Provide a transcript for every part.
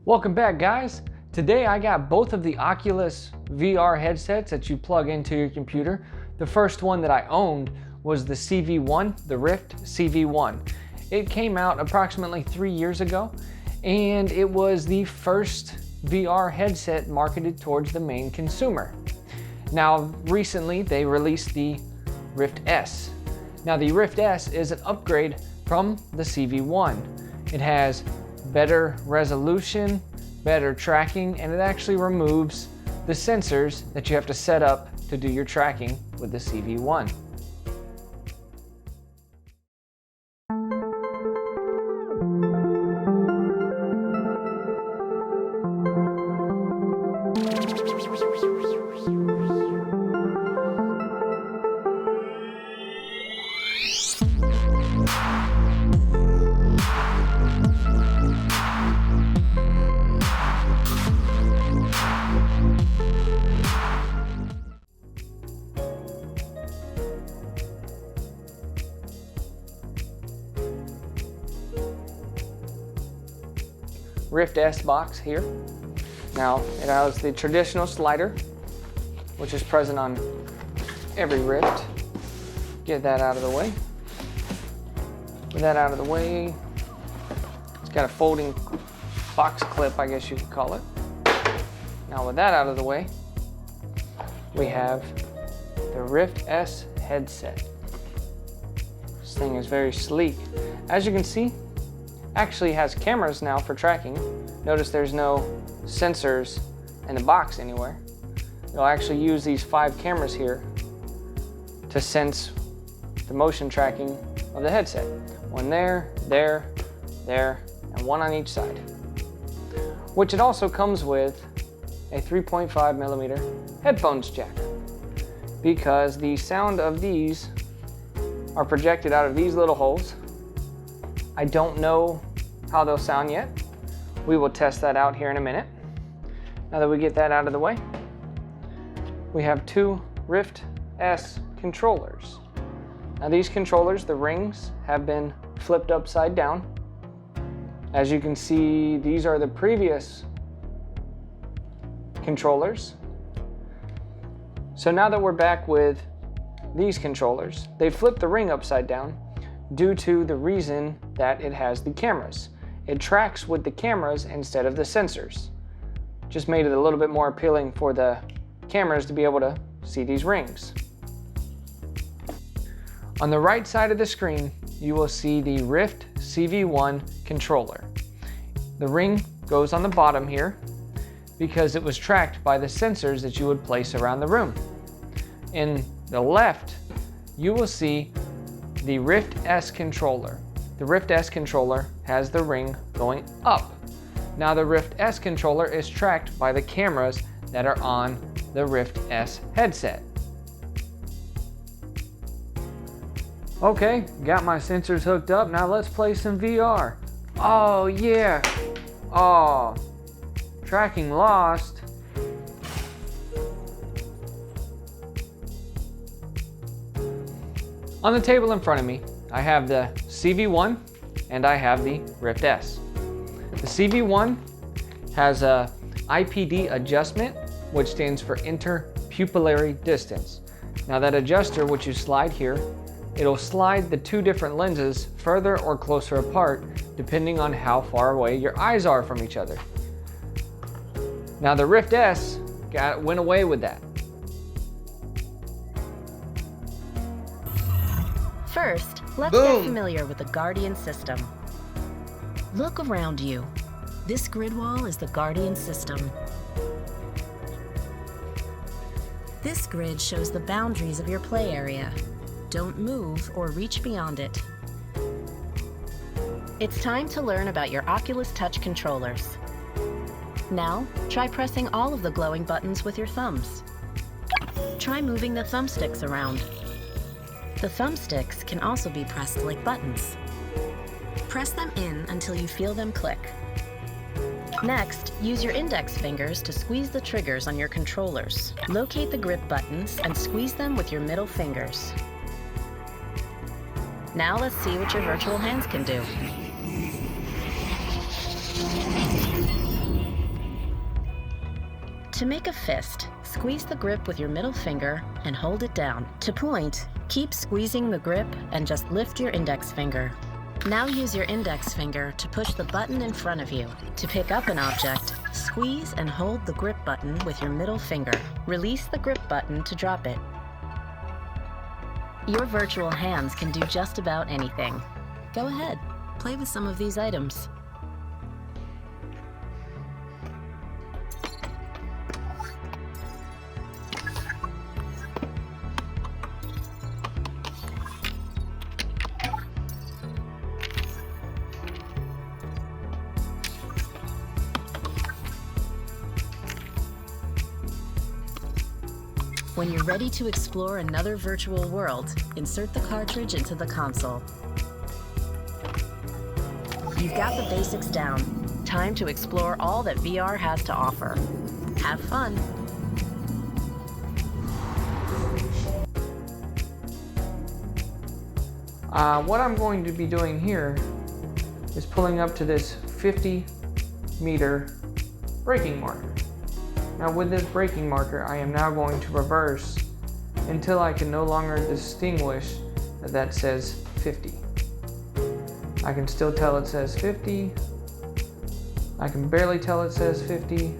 Welcome back, guys. Today I got both of the Oculus VR headsets that you plug into your computer. The first one that I owned was the CV1, the Rift CV1. It came out approximately 3 years ago, and it was the first VR headset marketed towards the main consumer. Now, recently they released the Rift S. Now, the Rift S is an upgrade from the CV1. It has better resolution, better tracking, and it actually removes the sensors that you have to set up to do your tracking with the CV1. Rift S box here. Now, it has the traditional slider, which is present on every Rift. Get that out of the way. With that out of the way, it's got a folding box clip, I guess you could call it. Now, with that out of the way, we have the Rift S headset. This thing is very sleek. As you can see, actually has cameras now for tracking. Notice there's no sensors in the box anywhere. You'll actually use these 5 cameras here to sense the motion tracking of the headset. One there, there, there, and one on each side. Which it also comes with a 3.5mm headphones jack, because the sound of these are projected out of these little holes. I don't know how they'll sound yet. We will test that out here in a minute. Now that we get that out of the way, we have 2 Rift S controllers. Now these controllers, the rings, have been flipped upside down. As you can see, these are the previous controllers. So now that we're back with these controllers, they flip the ring upside down due to the reason that it has the cameras. It tracks with the cameras instead of the sensors. Just made it a little bit more appealing for the cameras to be able to see these rings. On the right side of the screen, you will see the Rift CV1 controller. The ring goes on the bottom here because it was tracked by the sensors that you would place around the room. In the left, you will see the Rift S controller. The Rift S controller has the ring going up. Now the Rift S controller is tracked by the cameras that are on the Rift S headset. Okay, got my sensors hooked up. Now let's play some VR. Oh yeah. Oh, tracking lost. On the table in front of me, I have the CV1 and I have the Rift S. The CV1 has a IPD adjustment, which stands for interpupillary distance. Now that adjuster, which you slide here, it'll slide the 2 different lenses further or closer apart depending on how far away your eyes are from each other. Now the Rift S went away with that. First, let's get familiar with the Guardian system. Look around you. This grid wall is the Guardian system. This grid shows the boundaries of your play area. Don't move or reach beyond it. It's time to learn about your Oculus Touch controllers. Now, try pressing all of the glowing buttons with your thumbs. Try moving the thumbsticks around. The thumbsticks can also be pressed like buttons. Press them in until you feel them click. Next, use your index fingers to squeeze the triggers on your controllers. Locate the grip buttons and squeeze them with your middle fingers. Now let's see what your virtual hands can do. To make a fist, squeeze the grip with your middle finger and hold it down. To point, keep squeezing the grip and just lift your index finger. Now use your index finger to push the button in front of you. To pick up an object, squeeze and hold the grip button with your middle finger. Release the grip button to drop it. Your virtual hands can do just about anything. Go ahead, play with some of these items. When you're ready to explore another virtual world, insert the cartridge into the console. You've got the basics down. Time to explore all that VR has to offer. Have fun. What I'm going to be doing here is pulling up to this 50-meter braking marker. Now with this braking marker, I am now going to reverse until I can no longer distinguish that says 50. I can still tell it says 50. I can barely tell it says 50.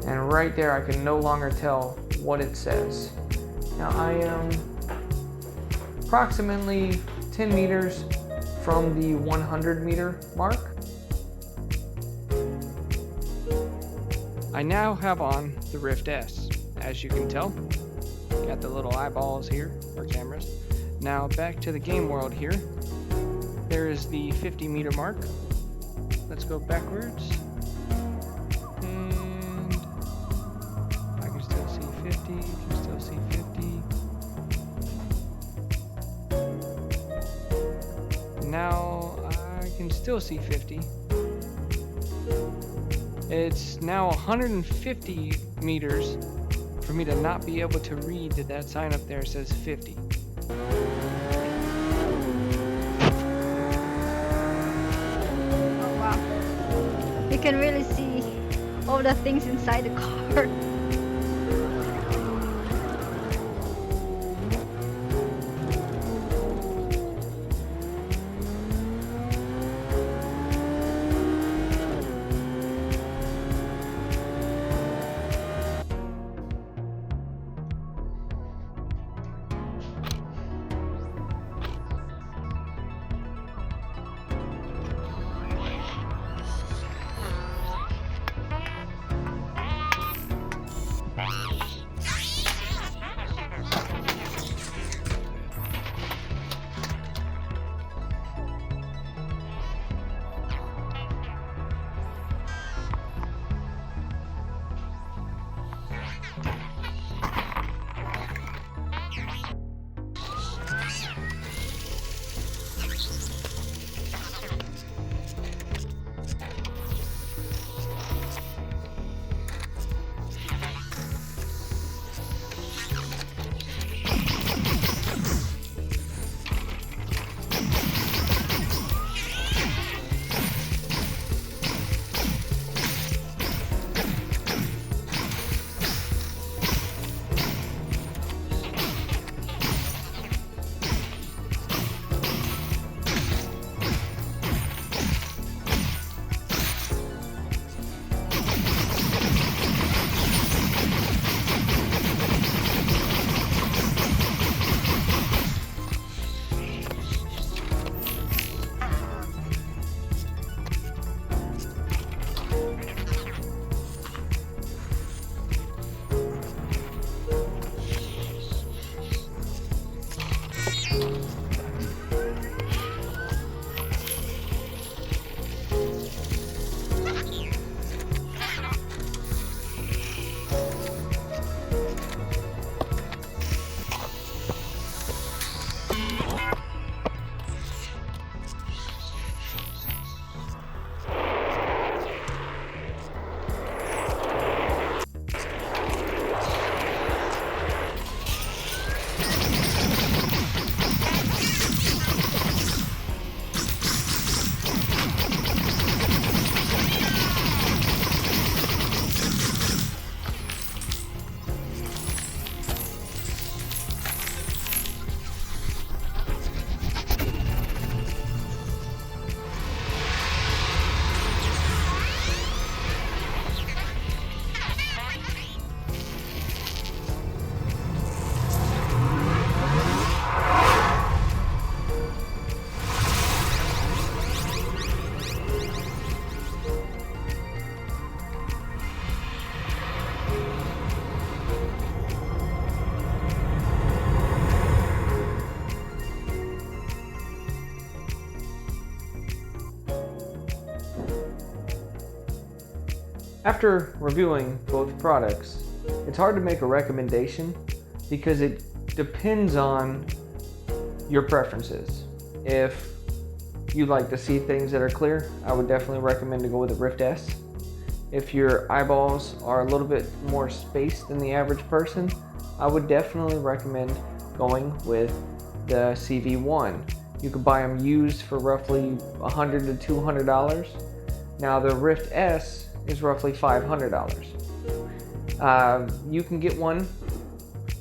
And right there, I can no longer tell what it says. Now I am approximately 10 meters from the 100-meter mark. I now have on the Rift S, as you can tell. Got the little eyeballs here, or cameras. Now back to the game world here. There is the 50-meter mark. Let's go backwards. And I can still see 50, you can still see 50. Now I can still see 50. It's now 150 meters for me to not be able to read that sign up there says 50. Oh wow. You can really see all the things inside the car. After reviewing both products, it's hard to make a recommendation because it depends on your preferences. If you like to see things that are clear, I would definitely recommend to go with the Rift S. If your eyeballs are a little bit more spaced than the average person, I would definitely recommend going with the CV1. You could buy them used for roughly $100 to $200. Now the Rift S is roughly $500. You can get one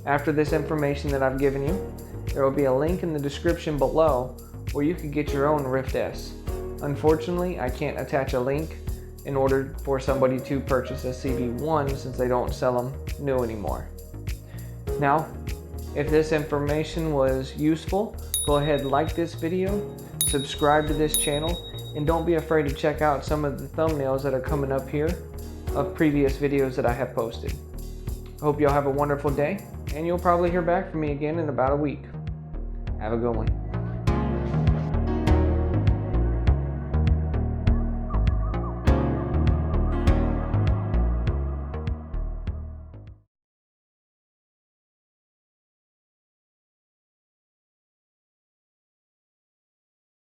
after this information that I've given you. There will be a link in the description below where you can get your own Rift S. Unfortunately, I can't attach a link in order for somebody to purchase a CV1 since they don't sell them new anymore. Now, if this information was useful, go ahead and like this video, subscribe to this channel, and don't be afraid to check out some of the thumbnails that are coming up here of previous videos that I have posted. I hope you'll have a wonderful day, and you'll probably hear back from me again in about a week. Have a good one.